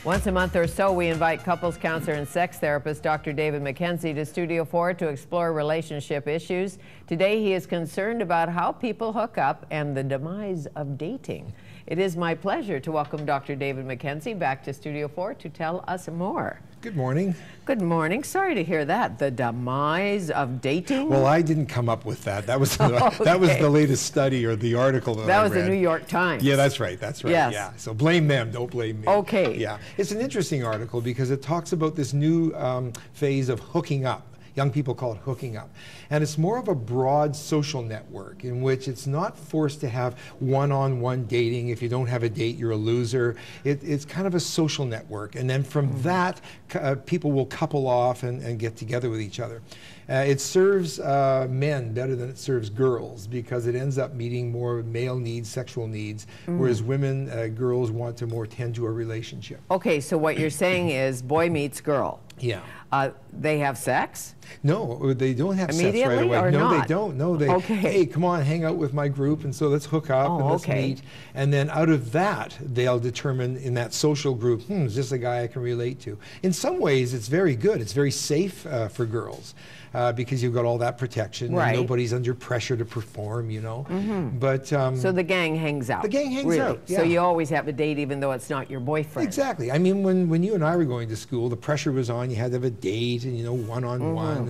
Once a month or so, we invite couples counselor and sex therapist Dr. David McKenzie to Studio 4 to explore relationship issues. Today, he is concerned about how people hook up and the demise of dating. It is my pleasure to welcome Dr. David McKenzie back to Studio 4 to tell us more. Good morning. Good morning. Sorry to hear that. The demise of dating? Well, I didn't come up with that. That was Okay. that was the latest study or the article that I was read. the New York Times. Yeah, that's right. That's right. Yes. Yeah. So blame them. Don't blame me. Okay. Yeah. It's an interesting article because it talks about this new phase of hooking up. Young people call it hooking up. And it's more of a broad social network in which it's not forced to have one-on-one dating. If you don't have a date, you're a loser. It's kind of a social network. And then from that, people will couple off and get together with each other. It serves men better than it serves girls because it ends up meeting more male needs, sexual needs, whereas women, girls want to more tend to a relationship. Okay, so what you're saying is boy meets girl. Yeah. They have sex? No, they don't have sex right Immediately away. or No, not? they don't. No, they, Okay. hey, come on, hang out with my group, and so let's hook up and let's meet. And then out of that, they'll determine in that social group, is this a guy I can relate to? In some ways, it's very good. It's very safe for girls because you've got all that protection. Right. And nobody's under pressure to perform, you know. But So the gang hangs out. the gang hangs really? out. Yeah. So you always have a date even though it's not your boyfriend. Exactly. I mean, when you and I were going to school, the pressure was on. You had to have a date and, you know, one-on-one.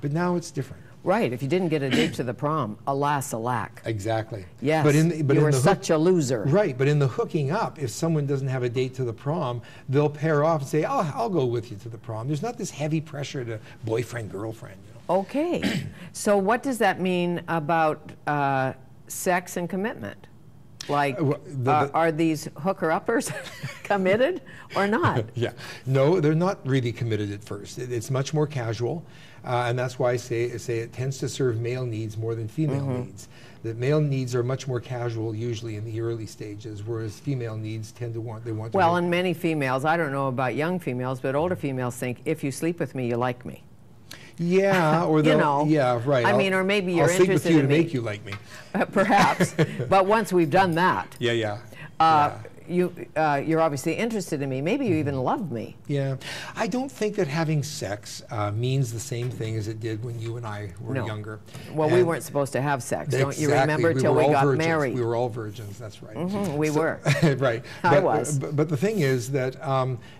But now it's different. Right. If you didn't get a date to the prom, alas, alack. Exactly. Yes. But you were such a loser. Right. But in the hooking up, if someone doesn't have a date to the prom, they'll pair off and say, "Oh, I'll go with you to the prom." There's not this heavy pressure to boyfriend, girlfriend. You know. Okay. So what does that mean about sex and commitment? Like, are these hooker-uppers committed or not? Yeah. No, they're not really committed at first. It's much more casual, and that's why I say it tends to serve male needs more than female needs. The male needs are much more casual usually in the early stages, whereas female needs tend to want to. Well, and many females, I don't know about young females, but older females think, if you sleep with me, you like me. Yeah, or you know, yeah, right. I mean, or maybe you're I'll sleep interested with you in to me. make you like me. Perhaps, but once we've done that, Yeah. you're obviously interested in me. Maybe you even love me. Yeah, I don't think that having sex means the same thing as it did when you and I were younger. Well, we weren't supposed to have sex. Don't you remember till we got married? We were all virgins. That's right. We were. Right. I was. But the thing is that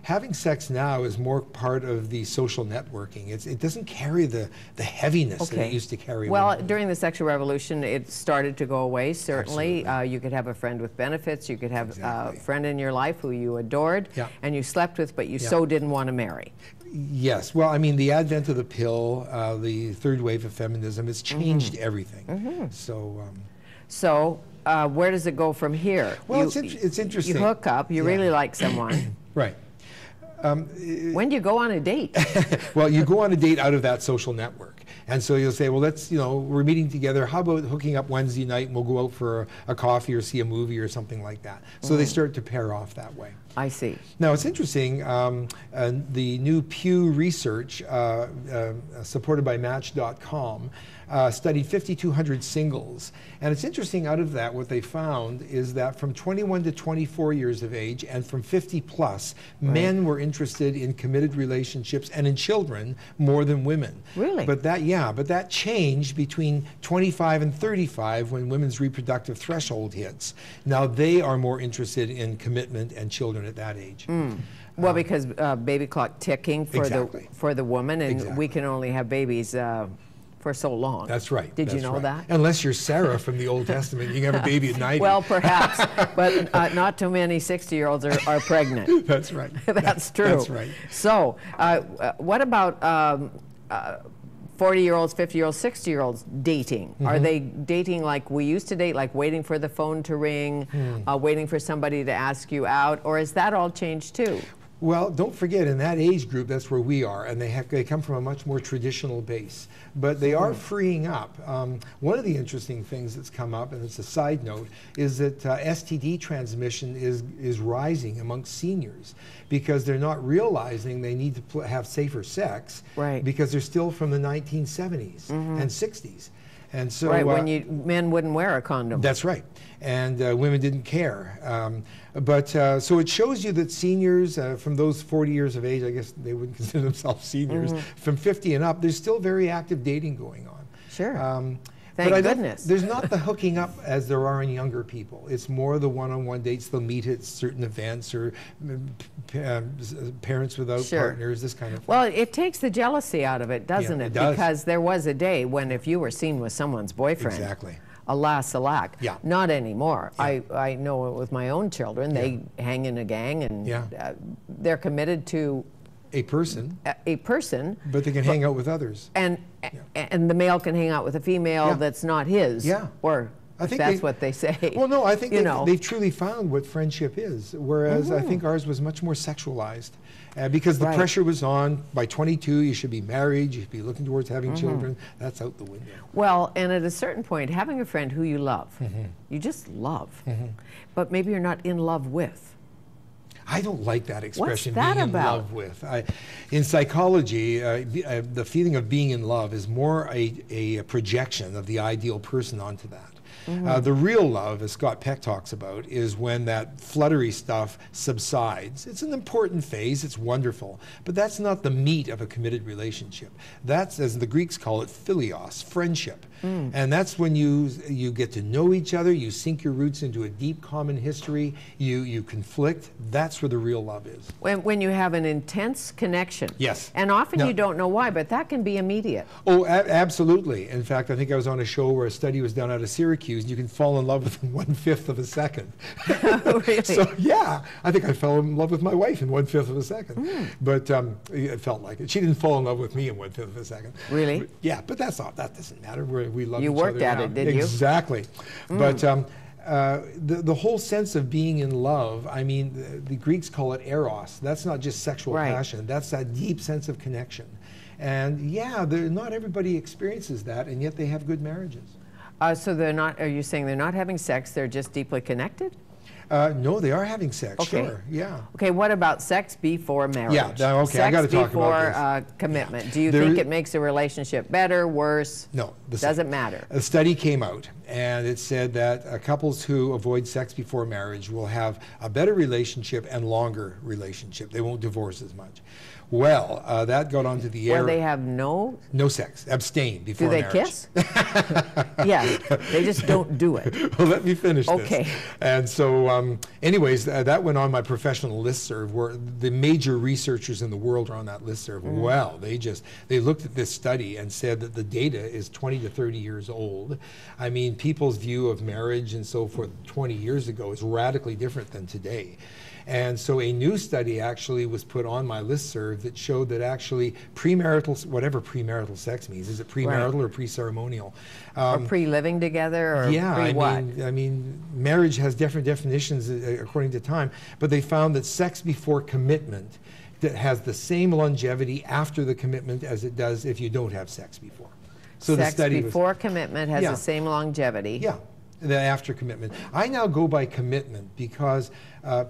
having sex now is more part of the social networking. It doesn't carry the heaviness that it used to carry. Well, during the sexual revolution, it started to go away. Certainly, you could have a friend with benefits. You could have a friend in your life who you adored and you slept with, but you so didn't want to marry. Yes. Well, I mean, the advent of the pill, the third wave of feminism, has changed everything. So. Where does it go from here? Well, it's interesting. You hook up. You really like someone. Right. When do you go on a date? Well, you go on a date out of that social network. And so you'll say, well, let's, we're meeting together. How about hooking up Wednesday night and we'll go out for a coffee or see a movie or something like that. So they start to pair off that way. I see. Now, it's interesting, the new Pew research supported by Match.com studied 5,200 singles. And it's interesting, out of that, what they found is that from 21 to 24 years of age and from 50 plus, men were interested in committed relationships and in children more than women. Really? But that changed between 25 and 35 when women's reproductive threshold hits. Now they are more interested in commitment and children at that age. Well, because baby clock ticking for the woman, and we can only have babies for so long. That's right. Did you know that? Unless you're Sarah from the Old Testament, you can have a baby at 90. Well, perhaps, but not too many 60-year-olds are pregnant. That's right. That's true. That's right. So, what about 40-year-olds, 50-year-olds, 60-year-olds dating? Are they dating like we used to date, like waiting for the phone to ring, waiting for somebody to ask you out, or has that all changed too? Well, don't forget, in that age group, that's where we are, and they come from a much more traditional base. But they are freeing up. One of the interesting things that's come up, and it's a side note, is that STD transmission is rising amongst seniors because they're not realizing they need to have safer sex, right, because they're still from the 1970s and 60s. And so, right, when men wouldn't wear a condom. That's right. And women didn't care. So it shows you that seniors, from those 40 years of age, I guess they wouldn't consider themselves seniors, from 50 and up, there's still very active dating going on. Sure. Thank goodness. There's not the hooking up as there are in younger people. It's more the one-on-one dates. They'll meet at certain events, or parents without partners, this kind of thing. Well, it takes the jealousy out of it, doesn't it? It does. Because there was a day when if you were seen with someone's boyfriend, exactly, alas, alack. Yeah. Not anymore. Yeah. I know it with my own children. They hang in a gang, and they're committed to a person, but they can hang out with others. And the male can hang out with a female that's not his. Yeah. Or I think that's what they say. Well, no, I think they've truly found what friendship is, whereas I think ours was much more sexualized. Because the pressure was on. By 22, you should be married, you should be looking towards having children. That's out the window. Well, and at a certain point, having a friend who you love, you just love, but maybe you're not in love with. I don't like that expression, What's that being about? in love with. In psychology, the feeling of being in love is more a projection of the ideal person onto that. The real love, as Scott Peck talks about, is when that fluttery stuff subsides. It's an important phase, it's wonderful, but that's not the meat of a committed relationship. That's, as the Greeks call it, philios, friendship. And that's when you get to know each other, you sink your roots into a deep common history, you conflict. That's where the real love is. When you have an intense connection. Yes. And often you don't know why, but that can be immediate. Oh, absolutely. In fact, I think I was on a show where a study was done out of Syracuse, and you can fall in love within 1/5 of a second. Really? So, yeah, I think I fell in love with my wife in 1/5 of a second. But it felt like it. She didn't fall in love with me in 1/5 of a second. Really? But, yeah, but that doesn't matter. We love you each other. You worked at it, did you? Exactly. But the whole sense of being in love, I mean, the Greeks call it eros. That's not just sexual passion. That's that deep sense of connection. And yeah, not everybody experiences that, and yet they have good marriages. So they're not, are you saying they're not having sex, they're just deeply connected? No, they are having sex, sure, yeah. Okay, what about sex before marriage? Yeah, okay, I got to talk about this. Before commitment. Do you think it makes a relationship better, worse? No. Doesn't matter. A study came out, and it said that couples who avoid sex before marriage will have a better relationship and longer relationship. They won't divorce as much. Well, that got onto the air. Where they have no sex, abstain before marriage. Do they kiss? Yeah, they just don't do it. Well, let me finish this. Okay. And so, anyways, that went on my professional listserv, where the major researchers in the world are on that listserv. Well, they looked at this study and said that the data is 20 to 30 years old. I mean, people's view of marriage and so forth 20 years ago is radically different than today. And so a new study actually was put on my listserv that showed that actually premarital, whatever premarital sex means, is it premarital or pre-ceremonial? Or pre-living together, or pre-what? I mean, marriage has different definitions according to time, but they found that sex before commitment that has the same longevity after the commitment as it does if you don't have sex before. So sex the study before commitment has the same longevity. Yeah. The after commitment. I now go by commitment because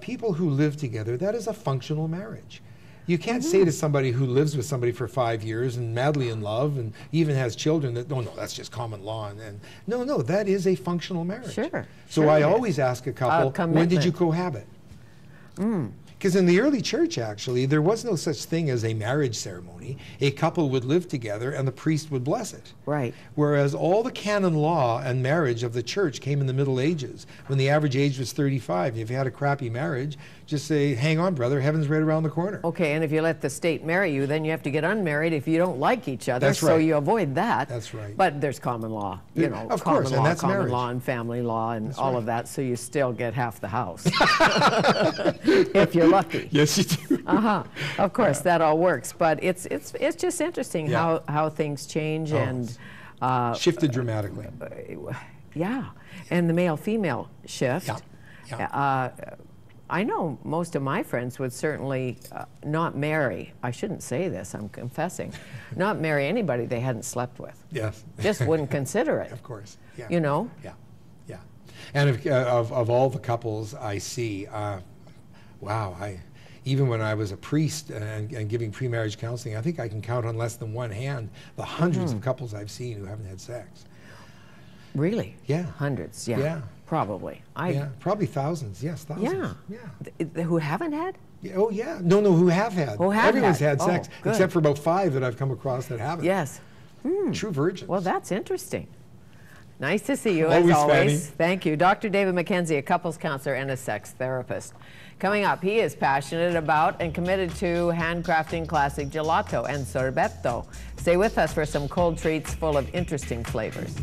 people who live together, that is a functional marriage. You can't say to somebody who lives with somebody for 5 years and madly in love and even has children that, no, that's just common law. And no, that is a functional marriage. Sure. So I always ask a couple, when did you cohabit? Because in the early church, actually, there was no such thing as a marriage ceremony. A couple would live together and the priest would bless it. Right. Whereas all the canon law and marriage of the church came in the Middle Ages, when the average age was 35. If you had a crappy marriage, just say, hang on, brother, heaven's right around the corner. Okay, and if you let the state marry you, then you have to get unmarried if you don't like each other. That's right. So you avoid that. That's right. But there's common law, you know, of course, and that's common marriage. law and family law and all of that, so you still get half the house. If you're lucky. Yes, you do. Of course, that all works, but it's just interesting how things change and shifted dramatically. Yeah, and the male-female shift. I know most of my friends would certainly not marry, I shouldn't say this, I'm confessing, not marry anybody they hadn't slept with. Yes. Just wouldn't consider it. Of course. Yeah. You know? Yeah. Yeah. And of all the couples I see, wow, even when I was a priest and giving pre-marriage counseling, I think I can count on less than one hand the hundreds of couples I've seen who haven't had sex. Really? Yeah. Hundreds, yeah. Yeah. Probably. Yeah, probably thousands, yes, thousands. Yeah. Who haven't had? Yeah, oh, yeah. No, who have had. Who have Everyone's had Oh, sex, good. except for about 5 that I've come across that haven't. Yes. True virgins. Well, that's interesting. Nice to see you, Always, as always. Fanny. Thank you. Dr. David McKenzie, a couples counselor and a sex therapist. Coming up, he is passionate about and committed to handcrafting classic gelato and sorbetto. Stay with us for some cold treats full of interesting flavors.